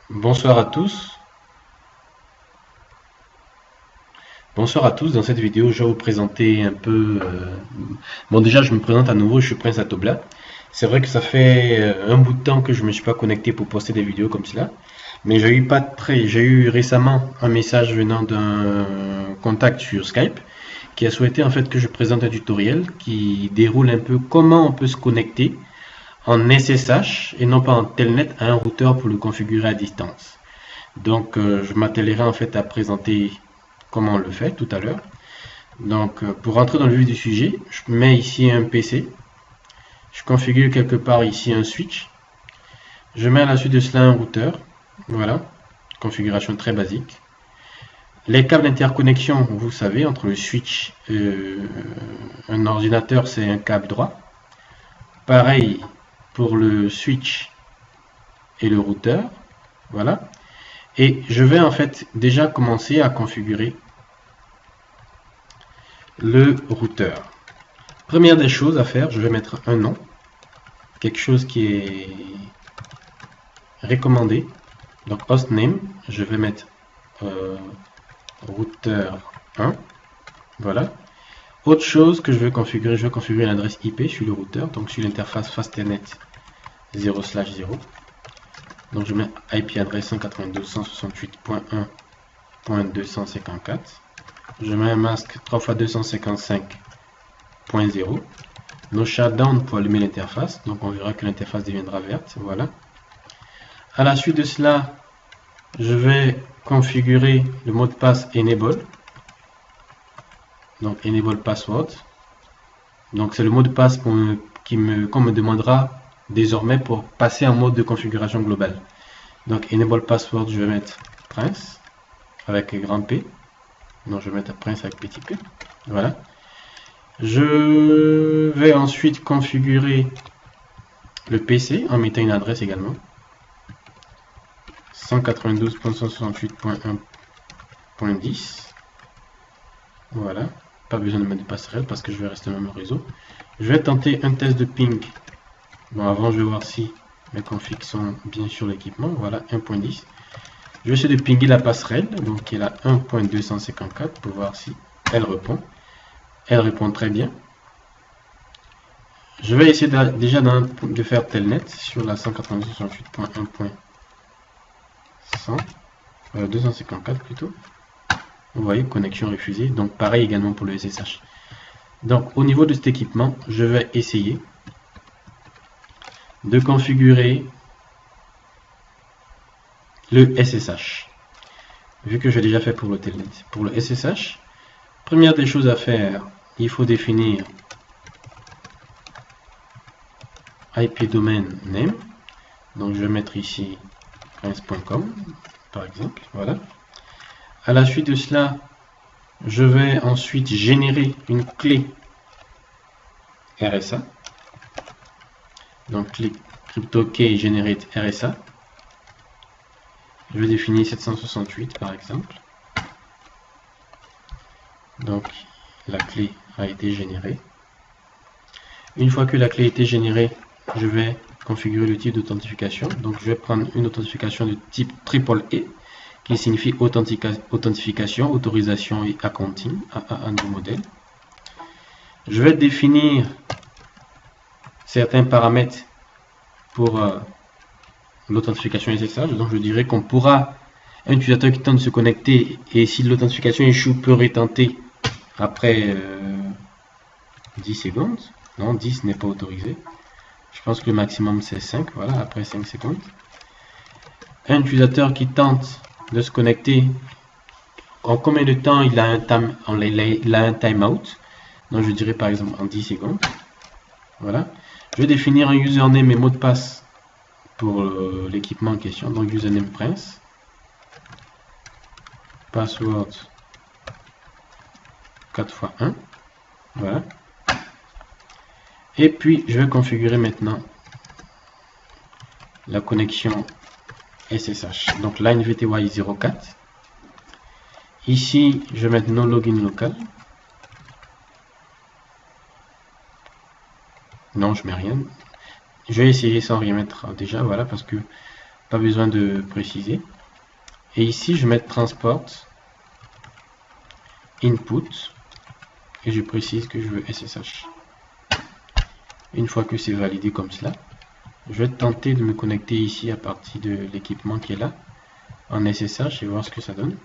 Bonsoir à tous. Bonsoir à tous. Dans cette vidéo, je vais vous présenter un peu. Bon, déjà, je me présente à nouveau. Je suis Prince Atobla. C'est vrai que ça fait un bout de temps que je me suis pas connecté pour poster des vidéos comme cela, mais j'ai eu récemment un message venant d'un contact sur Skype qui a souhaité en fait que je présente un tutoriel qui déroule un peu comment on peut se connecter en SSH et non pas en Telnet à un routeur pour le configurer à distance. Donc, je m'attellerai en fait à présenter comment on le fait tout à l'heure. Donc, pour rentrer dans le vif du sujet, je mets ici un PC. Je configure quelque part ici un switch. Je mets à la suite de cela un routeur. Voilà, configuration très basique. Les câbles d'interconnexion, vous savez, entre le switch et un ordinateur, c'est un câble droit. Pareil pour le switch et le routeur. Voilà. Et je vais en fait déjà commencer à configurer le routeur. Première des choses à faire, je vais mettre un nom, quelque chose qui est recommandé. Donc hostname, je vais mettre routeur 1. Voilà. Autre chose que je vais configurer l'adresse IP sur le routeur, donc sur l'interface Fastnet 0/0. Donc je mets IP adresse 192.168.1.254. Je mets un masque 3x255.0. No shutdown pour allumer l'interface, donc on verra que l'interface deviendra verte. Voilà. À la suite de cela, je vais configurer le mot de passe enable. Donc enable password. Donc c'est le mot de passe qu'on me demandera désormais pour passer en mode de configuration globale. Donc enable password, je vais mettre Prince avec grand P. Donc je vais mettre Prince avec petit p. Voilà. Je vais ensuite configurer le PC en mettant une adresse également. 192.168.1.10. Voilà. Pas besoin de mettre de passerelle parce que je vais rester dans le même réseau. Je vais tenter un test de ping. Bon, avant, je vais voir si mes configs sont bien sur l'équipement. Voilà, 1.10. Je vais essayer de pinguer la passerelle, donc qui est la 1.254 pour voir si elle répond. Elle répond très bien. Je vais essayer déjà de faire telnet sur la 192.168.1.100. 254 plutôt. Vous voyez, connexion refusée. Donc pareil également pour le SSH. Donc au niveau de cet équipement, je vais essayer de configurer le SSH. Vu que j'ai déjà fait pour le telnet. Pour le SSH, première des choses à faire, il faut définir IP domain name. Donc je vais mettre ici prince.com par exemple. Voilà. À la suite de cela, je vais ensuite générer une clé RSA. Donc clé cryptokey generate RSA. Je vais définir 768 par exemple. Donc la clé a été générée. Une fois que la clé a été générée, je vais configurer le type d'authentification. Donc je vais prendre une authentification de type triple E qui signifie authentification, autorisation et accounting, un du modèle. Je vais définir certains paramètres pour l'authentification SSH. Donc je dirais qu'on pourra, un utilisateur qui tente de se connecter et si l'authentification échoue peut retenter après 10 secondes. Non, 10 n'est pas autorisé. Je pense que le maximum c'est 5, voilà, après 5 secondes. Un utilisateur qui tente de se connecter, en combien de temps il a un timeout. Donc je dirais par exemple en 10 secondes. Voilà. Je vais définir un username et mot de passe pour l'équipement en question. Donc username Prince. Password 4x1. Voilà. Et puis je vais configurer maintenant la connexion SSH. Donc line VTY 04. Ici, je vais mettre no login local. Non, je mets rien. Je vais essayer sans rien mettre déjà, voilà, parce que pas besoin de préciser. Et ici, je vais mettre transport input et je précise que je veux SSH. Une fois que c'est validé comme cela, je vais tenter de me connecter ici à partir de l'équipement qui est là en SSH et voir ce que ça donne.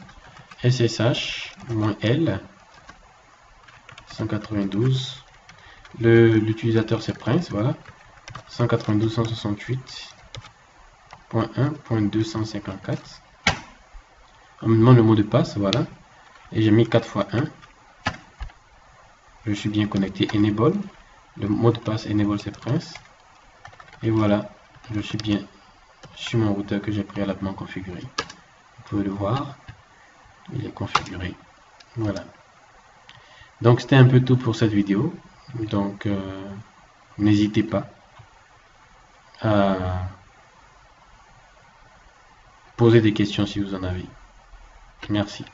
SSH-L 192. L'utilisateur c'est Prince, voilà. 192.168.1.254. On me demande le mot de passe, voilà. Et j'ai mis 4 x 1. Je suis bien connecté. Enable. Le mot de passe Enable c'est Prince. Et voilà, je suis bien sur mon routeur que j'ai préalablement configuré. Vous pouvez le voir. Il est configuré. Voilà. Donc c'était un peu tout pour cette vidéo. Donc n'hésitez pas à poser des questions si vous en avez. Merci.